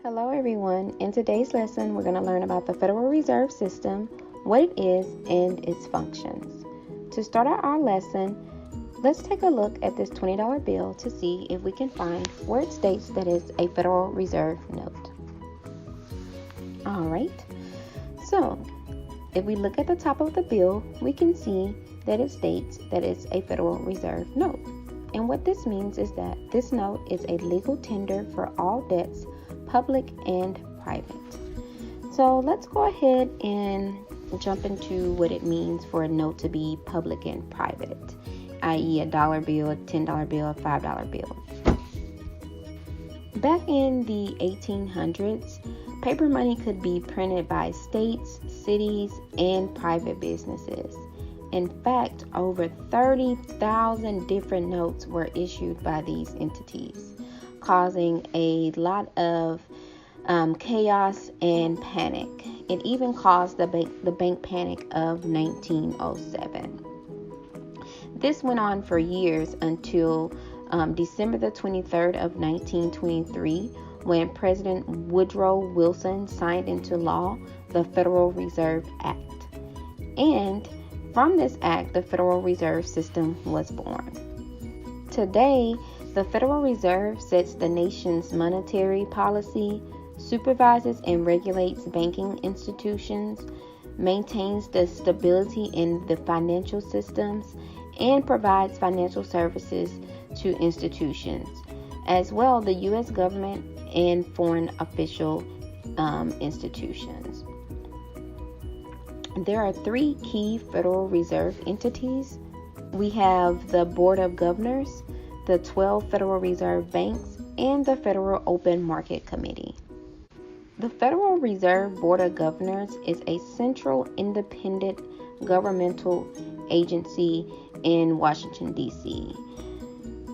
Hello everyone. In today's lesson, we're going to learn about the Federal Reserve System, what it is, and its functions. To start out our lesson, let's take a look at this $20 bill to see if we can find where it states that it's a Federal Reserve note. All right. So, if we look at the top of the bill, we can see that it states that it's a Federal Reserve note. And what this means is that this note is a legal tender for all debts, public and private. So let's go ahead and jump into what it means for a note to be public and private, i.e. a dollar bill, a $10 bill, a $5 bill. Back in the 1800s, paper money could be printed by states, cities, and private businesses. In fact, over 30,000 different notes were issued by these entities, causing a lot of chaos and panic. It even caused the bank panic of 1907. This went on for years until December the 23rd of 1923, when President Woodrow Wilson signed into law the Federal Reserve Act. And from this act, the Federal Reserve System was born. Today, the Federal Reserve sets the nation's monetary policy, supervises and regulates banking institutions, maintains the stability in the financial systems, and provides financial services to institutions, as well the U.S. government and foreign official institutions. There are three key Federal Reserve entities. We have the Board of Governors, the 12 Federal Reserve Banks, and the Federal Open Market Committee. The Federal Reserve Board of Governors is a central independent governmental agency in Washington, D.C.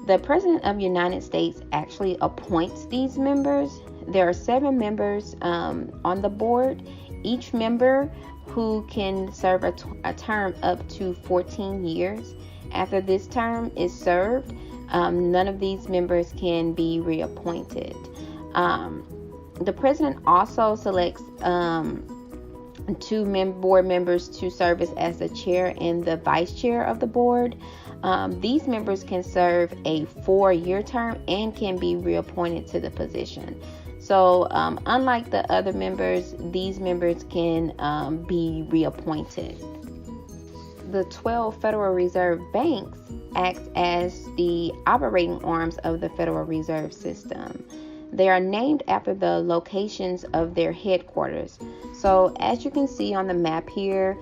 The President of the United States actually appoints these members. There are 7 members on the board, each member who can serve a term up to 14 years. After this term is served, none of these members can be reappointed. The president also selects 2 board members to serve as the chair and the vice chair of the board. These members can serve a 4-year term and can be reappointed to the position. So unlike the other members, these members can be reappointed. The 12 Federal Reserve Banks act as the operating arms of the Federal Reserve System. They are named after the locations of their headquarters. So as you can see on the map here,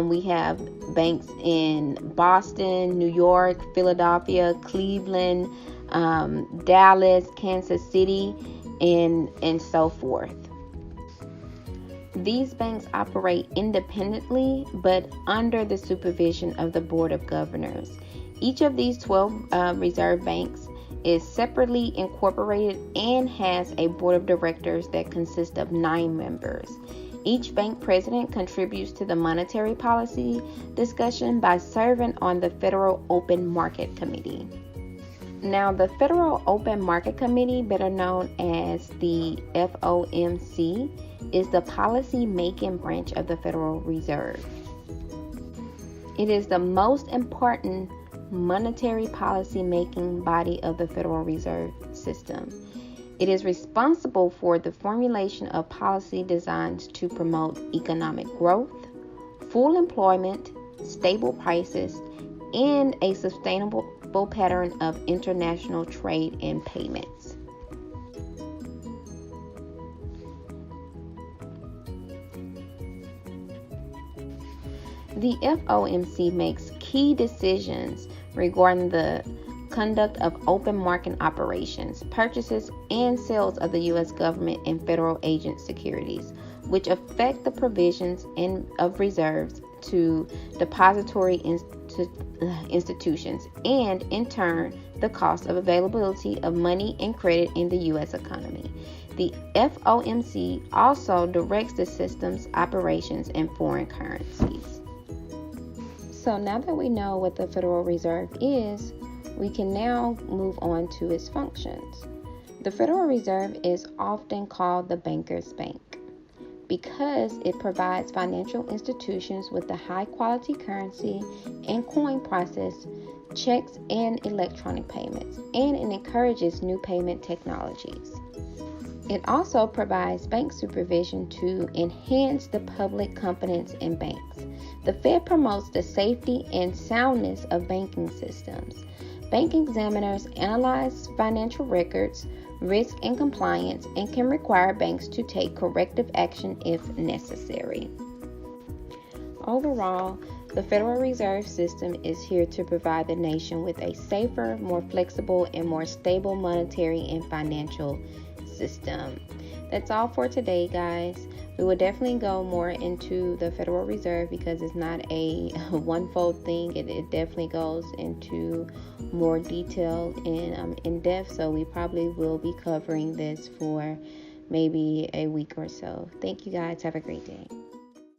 we have banks in Boston, New York, Philadelphia, Cleveland, Dallas, Kansas City, and so forth. These banks operate independently but under the supervision of the Board of Governors. Each of these 12 reserve banks is separately incorporated and has a board of directors that consists of 9 members. Each bank president contributes to the monetary policy discussion by serving on the Federal Open Market Committee. Now, the Federal Open Market Committee, better known as the FOMC, is the policy-making branch of the Federal Reserve. It is the most important monetary policy-making body of the Federal Reserve System. It is responsible for the formulation of policy designed to promote economic growth, full employment, stable prices, and a sustainable pattern of international trade and payments. The FOMC makes key decisions regarding the conduct of open market operations, purchases, and sales of the U.S. government and federal agent securities, which affect the provisions of reserves to depository institutions, and in turn the cost of availability of money and credit in the U.S. economy. The FOMC also directs the system's operations in foreign currencies. So now that we know what the Federal Reserve is, we can now move on to its functions. The Federal Reserve is often called the banker's bank because it provides financial institutions with a high-quality currency and coin process, checks, and electronic payments, and it encourages new payment technologies. It also provides bank supervision to enhance the public confidence in banks. The Fed promotes the safety and soundness of banking systems. Bank examiners analyze financial records, risk, and compliance, and can require banks to take corrective action if necessary. Overall, the Federal Reserve System is here to provide the nation with a safer, more flexible, and more stable monetary and financial system. That's all for today, guys. We will definitely go more into the Federal Reserve because it's not a one-fold thing. It definitely goes into more detail and in depth. So we probably will be covering this for maybe a week or so. Thank you, guys. Have a great day.